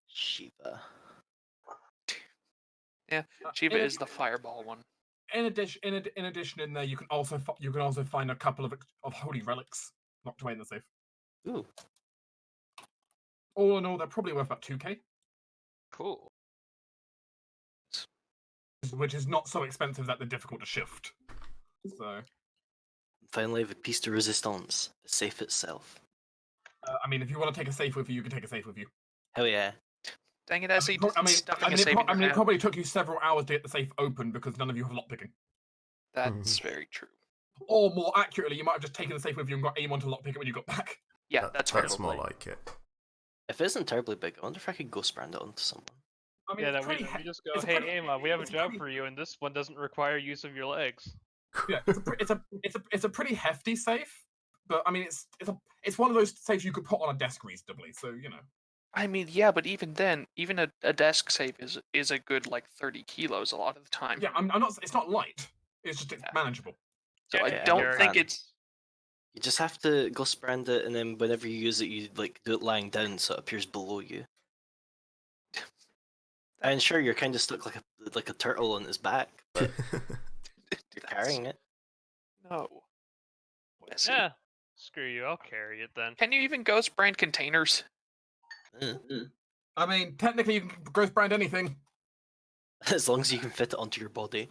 D: Shiva.
E: Yeah, Shiva is the fireball one.
B: In addition, in there, you can also find a couple of holy relics locked away in the safe.
D: Ooh.
B: All in all, they're probably worth about 2k,
C: Cool.
B: which is not so expensive that they're difficult to shift. So,
D: Finally, the piece de resistance, the safe itself.
B: I mean, if you want to take a safe with you, you can take a safe with you.
D: Hell yeah.
E: Dang it, Essie. Stuffing a
B: it
E: safe in your hand.
B: probably took you several hours to get the safe open because none of you have lockpicking.
E: That's very true.
B: Or more accurately, you might have just taken the safe with you and got aim on to lockpick it when you got back.
E: Yeah, that's
A: more
E: probably.
A: like it.
D: If it isn't terribly big, I wonder if I could ghost brand it onto someone.
B: I mean,
C: Yeah,
B: it's
C: then we
B: pretty
C: just go,
B: it's a
C: hey,
B: pretty-
C: Emma, we have a
B: it's
C: job
B: pretty-
C: for you, and this one doesn't require use of your legs.
B: Yeah, it's a pretty hefty safe, but I mean, it's one of those safes you could put on a desk reasonably. So you know.
E: I mean, yeah, but even then, even a desk safe is a good like 30 kilos a lot of the time.
B: Yeah, I'm not. It's not light. It's just manageable.
E: So I
D: Yeah,
E: don't
D: you're
E: think
D: right.
E: it's.
D: You just have to ghost brand it, and then whenever you use it, you like do it lying down so it appears below you. And sure, you're kind of stuck like a turtle on his back, but you're carrying it.
E: No. Essie.
C: Yeah. Screw you, I'll carry it then.
E: Can you even ghost brand containers?
B: I mean, technically you can ghost brand anything.
D: As long as you can fit it onto your body.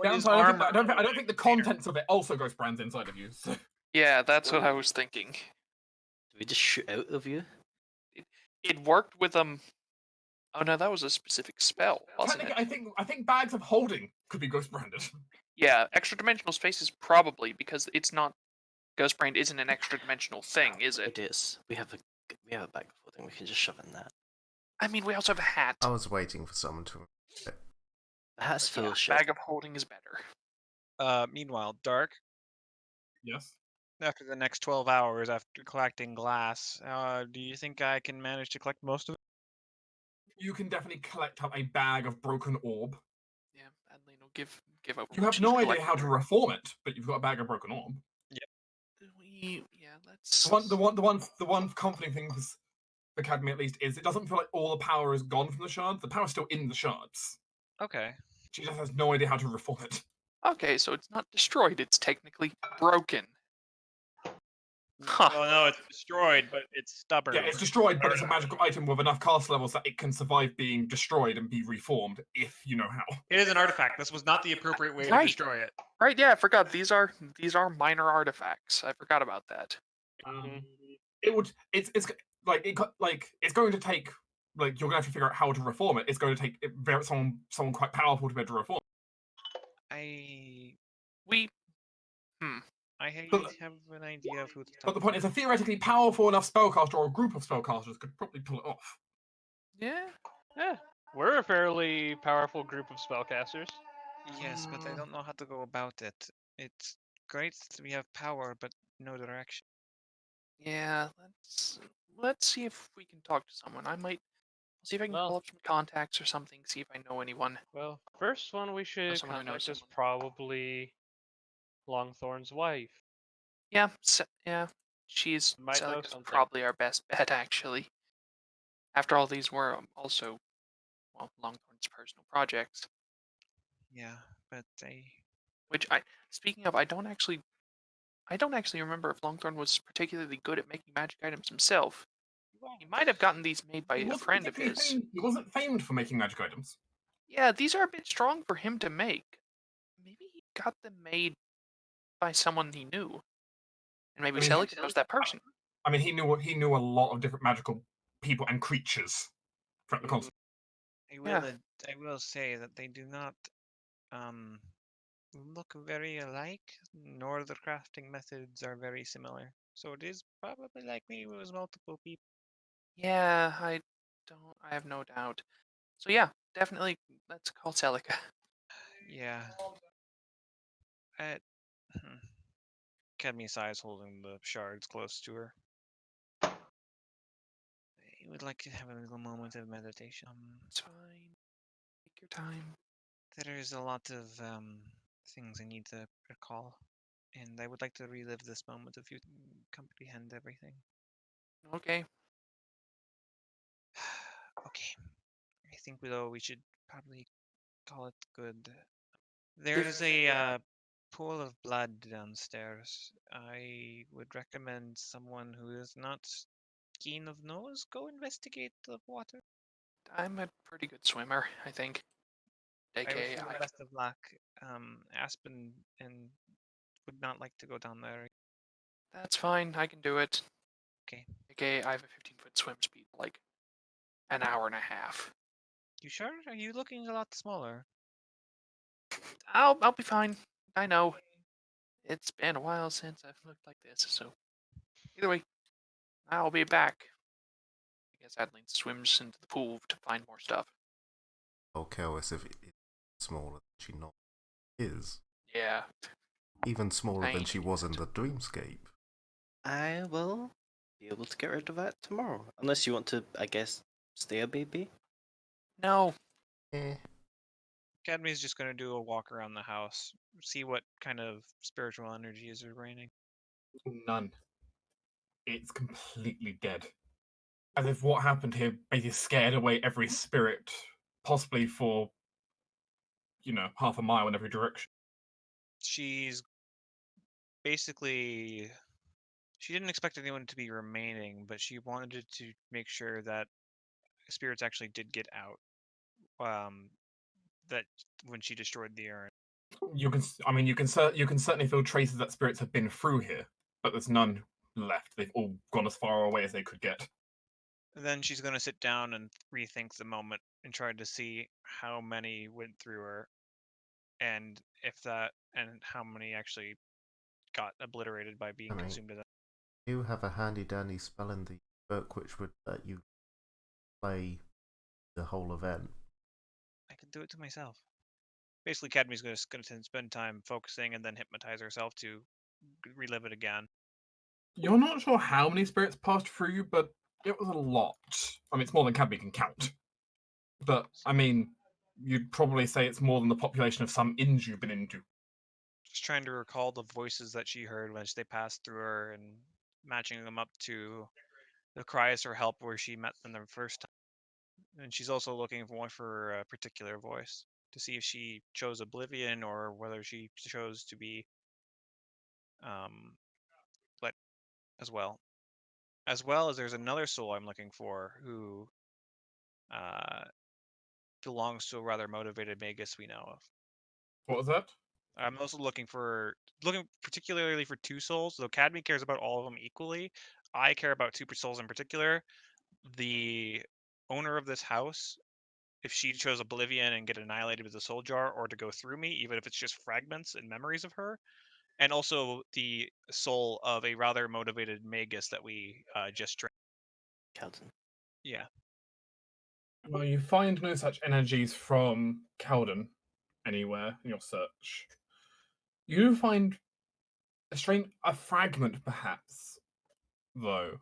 B: Downside, I don't think the contents of it also ghost brands inside of you. So.
E: Yeah, that's what I was thinking.
D: Do we just shoot out of you?
E: It worked with Oh no, that was a specific spell, wasn't it?
B: I think bags of holding could be ghost branded.
E: Yeah, extra dimensional spaces probably, because it's not ghost brand isn't an extra dimensional thing, is it?
D: It is. We have a bag of holding. We can just shove in that.
E: I mean, we also have a hat.
A: I was waiting for someone to.
D: The hat's full of shit.
E: Bag of holding is better.
F: Meanwhile, Dark,
B: Yes.
F: after the next 12 hours after collecting glass, do you think I can manage to collect most of it?
B: You can definitely collect up a bag of broken orb.
E: Yeah, Adeline will give over.
B: You have no idea how to reform it, but you've got a bag of broken orb.
E: Let's.
B: The one comforting thing for Academy at least is it doesn't feel like all the power is gone from the shards. The power's still in the shards.
F: Okay.
B: She just has no idea how to reform it.
E: Okay, so it's not destroyed, it's technically broken. Huh.
F: Well, no, it's destroyed, but it's stubborn.
B: Yeah, it's destroyed, but it's a magical item with enough cast levels that it can survive being destroyed and be reformed, if you know how.
F: It is an artifact. This was not the appropriate way to
E: Right.
F: destroy it.
E: Right, yeah, I forgot. These are minor artifacts. I forgot about that.
B: It's going to take, like, you're going to have to figure out how to reform it. It's going to take someone quite powerful to be able to reform.
F: I have an idea of who to talk
B: But the point is, a theoretically powerful enough spellcaster or a group of spellcasters could probably pull it off.
E: Yeah.
C: Yeah, we're a fairly powerful group of spellcasters.
F: Yes, but I don't know how to go about it. It's great that we have power, but no direction.
E: Yeah, let's see if we can talk to someone. See if I can pull up some contacts or something, see if I know anyone.
C: Well, first one we should contact is probably Longthorn's wife.
E: Yeah, she's probably our best bet, actually. After all, these were also, Longthorn's personal projects.
F: Yeah, but
E: speaking of, I don't actually remember if Longthorn was particularly good at making magic items himself. He might have gotten these made by a friend of his.
B: He wasn't famed for making magic items.
E: Yeah, these are a bit strong for him to make. Maybe he got them made by someone he knew. And maybe Celica knows that person.
B: I mean, he knew a lot of different magical people and creatures throughout the continent.
F: I will say that they do not look very alike, nor the crafting methods are very similar. So it is probably likely it was multiple people.
E: Yeah, I have no doubt. So yeah, definitely let's call Celica.
F: Yeah. Academy sighs, holding the shards close to her. I would like to have a little moment of meditation.
E: It's fine. Take your time.
F: There's a lot of things I need to recall, and I would like to relive this moment if you comprehend everything.
E: Okay.
F: Okay. I think we should probably call it good. There is a pool of blood downstairs. I would recommend someone who is not keen of nose go investigate the water.
E: I'm a pretty good swimmer, I think.
F: I wish you the best of luck. Aspen and would not like to go down there.
E: That's fine. I can do it.
F: Okay.
E: Okay, I have a 15-foot swim speed, like an hour and a half.
F: You sure? Are you looking a lot smaller?
E: I'll be fine. I know. It's been a while since I've looked like this, so either way, I'll be back. I guess Adeline swims into the pool to find more stuff.
A: Okay, as if it's smaller than she not is.
E: Yeah.
A: Even smaller than she was in the dreamscape.
D: I will be able to get rid of that tomorrow. Unless you want to, I guess, stay a baby?
E: No.
F: Academy's just going to do a walk around the house, see what kind of spiritual energies are reigning.
B: None. It's completely dead. As if what happened here basically scared away every spirit, possibly for, half a mile in every direction.
F: She's basically She didn't expect anyone to be remaining, but she wanted to make sure that spirits actually did get out. That when she destroyed the urn.
B: You can, I mean, you can certainly feel traces that spirits have been through here, but there's none left. They've all gone as far away as they could get.
F: Then she's going to sit down and rethink the moment and try to see how many went through her, and how many actually got obliterated by being
A: Alright.
F: consumed.
A: You have a handy dandy spell in the book which would let you play the whole event.
F: I could do it to myself. Basically, Cadmy's going to spend time focusing and then hypnotize herself to relive it again.
B: You're not sure how many spirits passed through you, but it was a lot. I mean, it's more than Cadby can count. But, I mean, you'd probably say it's more than the population of some inns you've been into.
F: Just trying to recall the voices that she heard when they passed through her and matching them up to the cries for help where she met them the first time. And she's also looking for a particular voice to see if she chose Oblivion or whether she chose to be let as well. As well as there's another soul I'm looking for who belongs to a rather motivated magus we know of.
B: What was that?
F: I'm also looking particularly for two souls, though Cadmy cares about all of them equally. I care about two souls in particular. The owner of this house, if she chose Oblivion and get annihilated with the soul jar, or to go through me, even if it's just fragments and memories of her. And also the soul of a rather motivated magus that we just trained.
D: Calden.
F: Yeah.
B: Well, you find no such energies from Calden anywhere in your search. You do find a fragment, perhaps, though,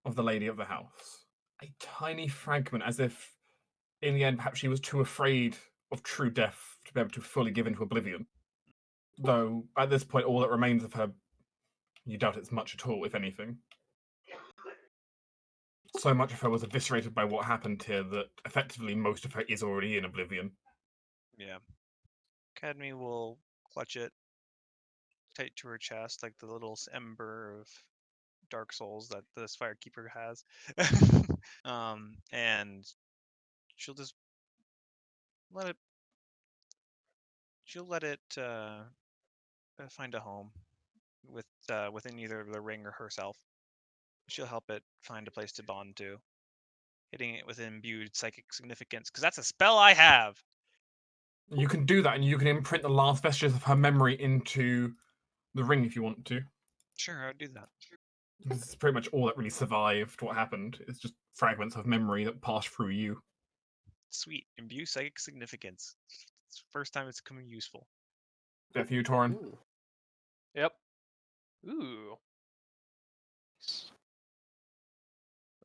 B: of the lady of the house. A tiny fragment, as if, in the end, perhaps she was too afraid of true death to be able to fully give into oblivion. Though, at this point, all that remains of her, you doubt it's much at all, if anything. So much of her was eviscerated by what happened here that effectively most of her is already in oblivion.
F: Yeah. Cadmy will clutch it tight to her chest, like the little ember of Dark Souls that this Firekeeper has. And she'll just let it. She'll let it find a home within either the ring or herself. She'll help it find a place to bond to, hitting it with imbued psychic significance, because that's a spell I have.
B: You can do that, and you can imprint the last vestiges of her memory into the ring if you want to.
F: Sure, I would do that.
B: This is pretty much all that really survived what happened. It's just fragments of memory that passed through you.
F: Sweet. Imbue psychic significance. It's the first time it's coming useful.
B: There for you, Torin.
D: Ooh.
C: Yep. Ooh.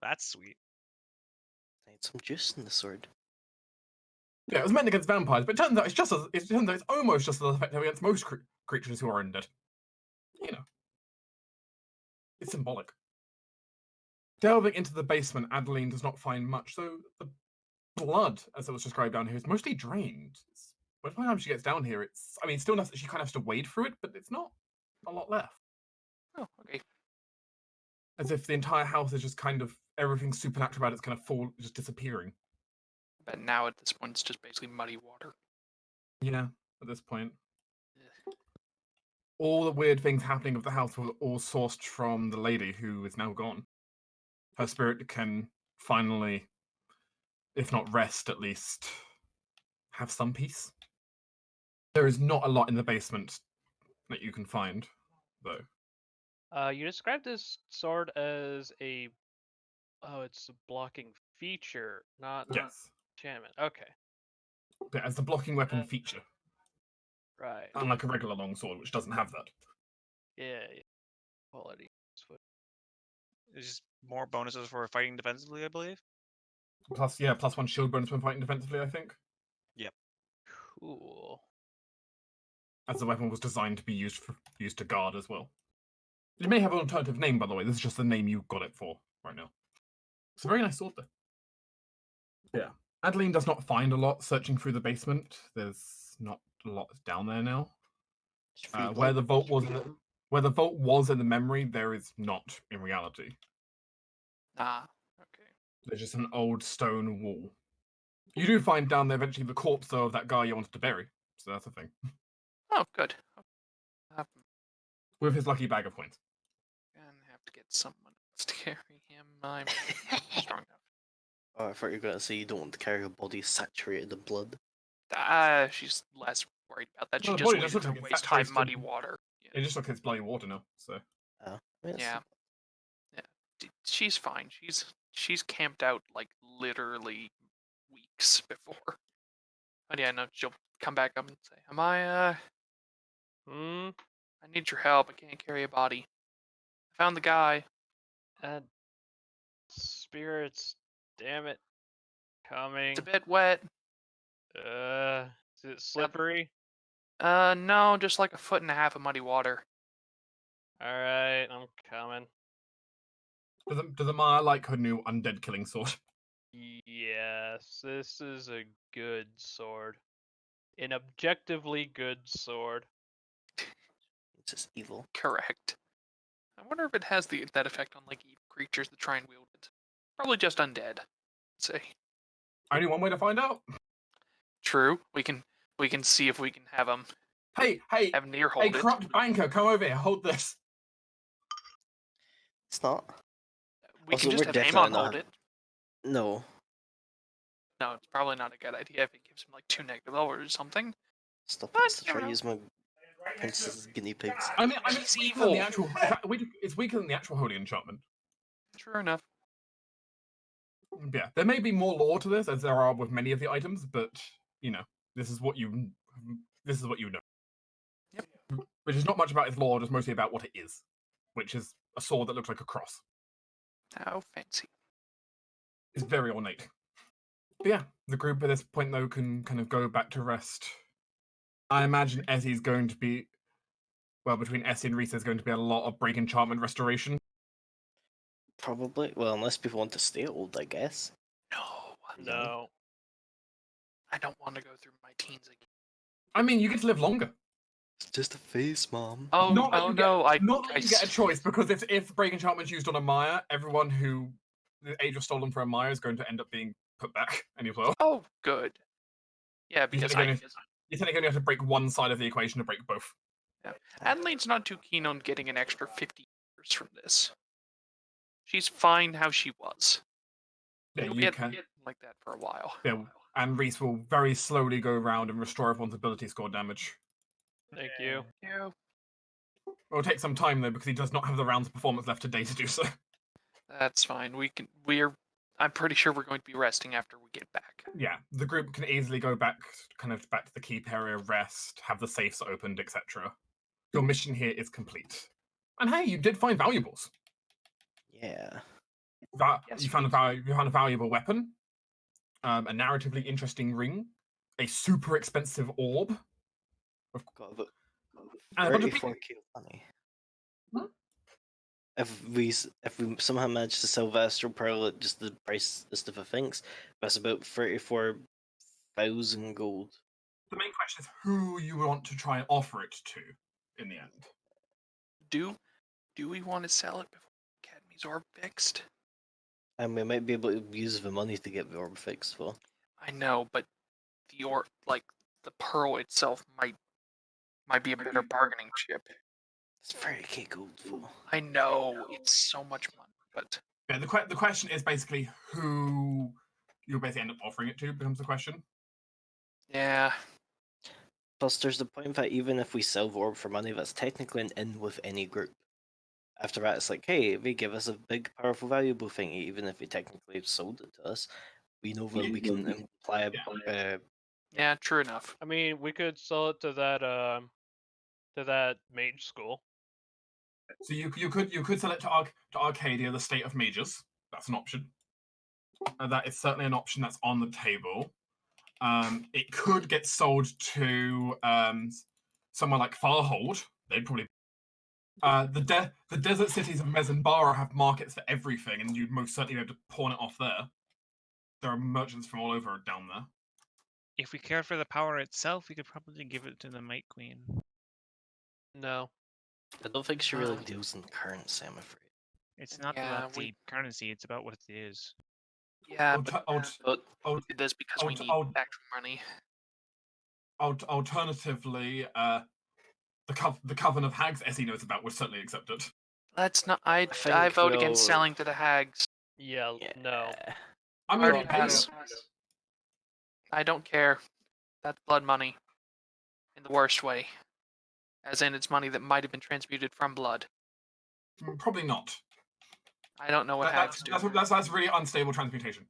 F: That's sweet.
D: I need some juice in the sword.
B: Yeah, it was meant against vampires, but it turns out it's almost just as effective against most creatures who are undead. You know, it's symbolic. Delving into the basement, Adeline does not find much, so the blood, as it was described down here, is mostly drained. By the time she gets down here, still enough that she kind of has to wade through it, but it's not a lot left.
E: Oh, okay.
B: As if the entire house is just kind of, everything supernatural about it's kind of just disappearing.
E: But now at this point, it's just basically muddy water.
B: Yeah, at this point.
E: Ugh.
B: All the weird things happening with the house were all sourced from the lady who is now gone. Her spirit can finally, if not rest, at least have some peace. There is not a lot in the basement that you can find, though.
C: You described this sword as it's a blocking feature, not
B: Yes.
C: enchantment. Okay.
B: Yeah, as the blocking weapon feature,
C: Right.
B: unlike a regular longsword, which doesn't have that.
C: Yeah. Quality.
F: There's just more bonuses for fighting defensively, I believe.
B: Plus one shield bonus when fighting defensively, I think.
F: Yep.
C: Cool.
B: As the weapon was designed to be used to guard as well. It may have an alternative name, by the way. This is just the name you got it for right now. It's a very nice sword, though. Yeah. Adeline does not find a lot searching through the basement. There's not a lot down there now. Where the vault was, Where the vault was in the memory, there is not in reality.
E: Ah, okay.
B: There's just an old stone wall. You do find down there eventually the corpse though of that guy you wanted to bury, so that's a thing.
E: Oh, good. I'm
B: With his lucky bag of coins.
E: gonna have to get someone else to carry him. I'm strong enough.
D: Oh, I thought you were going to say you don't want to carry a body saturated in blood.
E: She's less worried about that.
B: Well,
E: She
B: the
E: just
B: body just
E: wanted
B: looks
E: to
B: like it's
E: waste high
B: saturated
E: muddy
B: in-
E: water. Yeah.
B: It just looks like it's bloody water now, so.
D: Oh, I mean,
E: Yeah. She's fine. She's camped out like literally weeks before. But yeah, no, she'll come back up and say, I need your help. I can't carry a body. I found the guy.
C: Spirits, damn it, coming.
E: It's a bit wet.
C: Is it slippery?
E: No, just like a foot and a half of muddy water.
C: Alright, I'm coming.
B: Does Amaya like her new undead killing sword?
C: Yes, this is a good sword. An objectively good sword.
D: it's just evil.
E: Correct. I wonder if it has that effect on like evil creatures that try and wield it. Probably just undead. I'd say.
B: Only one way to find out.
E: True. We can see if we can have them
B: Hey,
E: have Near hold it.
B: corrupt banker, come over here, hold this.
D: It's not.
E: We
D: Also,
E: can just
D: we're
E: have Amon
D: definitely
E: hold
D: not-
E: it.
D: No.
E: No, it's probably not a good idea if it gives him like 2 negative levels or something.
D: Stop
E: But,
D: it. To try to use my princess's guinea pigs.
B: I mean,
E: He's
B: it's weaker than the
E: evil.
B: actual. It's weaker than the actual holy enchantment.
E: True enough.
B: Yeah, there may be more lore to this, as there are with many of the items, but you know, this is what you know.
E: Yep.
B: Which is not much about its lore, just mostly about what it is, which is a sword that looks like a cross.
E: How fancy.
B: It's very ornate. But yeah, the group at this point though can kind of go back to rest. I imagine Essie's going to be, well, between Essie and Reese, there's going to be a lot of break enchantment restoration.
D: Probably. Well, unless people want to stay old, I guess.
C: No.
E: I don't want to go through my teens again.
B: I mean, you get to live longer.
D: It's just a face, Mom.
E: Oh,
B: Not that
E: oh
B: you
E: no!
B: Not that you get a choice, because if break enchantment's used on Amaya, everyone who the age was stolen from Amaya is going to end up being put back as well.
E: Oh, good. Yeah, because
B: You technically only have to break one side of the equation to break both.
E: Adelaide's not too keen on getting an extra 50 years from this. She's fine how she was.
B: Yeah,
E: She'll
B: you
E: get
B: can.
E: like that for a while.
B: Yeah, and Reese will very slowly go around and restore everyone's ability score damage.
C: Thank you.
E: Yeah,
B: It'll take some time though, because he does not have the rounds performance left today to do so.
E: that's fine. I'm pretty sure we're going to be resting after we get back.
B: Yeah, the group can easily go back to the keep area, rest, have the safes opened, etc. Your mission here is complete. And hey, you did find valuables.
D: Yeah.
E: Yes,
B: You found a valuable weapon, a narratively interesting ring, a super expensive orb,
D: Got about
B: and a bunch of
D: 34k money.
B: Hmm?
D: If we somehow manage to sell the Astral Pearl at just the price the stuff thinks, that's about 34,000 gold.
B: The main question is who you want to try and offer it to in the end.
E: Do we want to sell it before Academy's orb fixed?
D: And we might be able to use the money to get the orb fixed for.
E: I know, but the pearl itself might be a better bargaining chip.
D: It's 30k gold for.
E: I know it's so much money, but
B: Yeah, the question is basically who you'll basically end up offering it to becomes the question.
E: yeah,
D: Plus, there's the point that even if we sell the orb for money, that's technically an in with any group. After that, it's like, hey, they give us a big, powerful, valuable thing, even if they technically sold it to us. We know that we can imply
E: yeah, true enough.
C: I mean, we could sell it to that mage school.
B: So you could sell it to Arcadia, the state of mages. That's an option. That is certainly an option that's on the table. It could get sold to somewhere like Farhold. They'd probably. The desert cities of Mezanbara have markets for everything, and you'd most certainly be able to pawn it off there. There are merchants from all over down there.
F: If we cared for the power itself, we could probably give it to the Might Queen.
C: No.
D: I don't think she really
E: Um,
D: deals in currency, I'm afraid.
F: It's not
E: Yeah,
F: about the currency; it's about what it is.
E: Yeah, but
D: But
E: we did this because we need actual money.
B: Alternatively, the Coven of Hags, as he knows about, would certainly accept it.
E: Let's not. I
D: think
E: vote against
D: we'll-
E: selling to the hags.
C: Yeah, no.
B: I mean,
E: Party
B: it-
E: pass. I don't care. That's blood money. In the worst way. As in, it's money that might have been transmuted from blood.
B: probably not.
E: I don't know what hags do.
B: That's really unstable transmutation.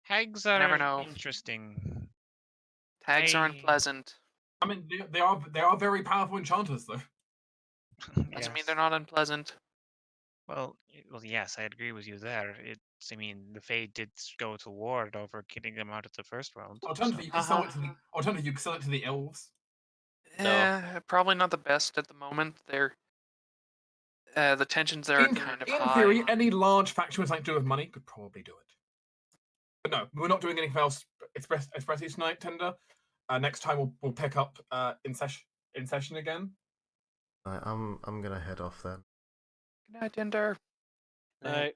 F: Hags
E: never
F: are
E: know.
F: interesting.
E: Hags are unpleasant.
B: I mean, they are very powerful enchanters, though.
E: Doesn't mean they're not unpleasant.
F: Well, yes, I agree with you there. I mean, the Fae did go to war over getting them out of the first round.
B: Alternatively, you can sell it to the. Alternatively, you can sell it to the elves.
E: Probably not the best at the moment. They're the tensions there are kind of high.
B: In theory, any large faction with something to do with money could probably do it. But no, we're not doing anything else expressly tonight, Tender. Next time we'll pick up in session again.
A: I'm gonna head off then.
E: Good night, Tinder.
C: Night.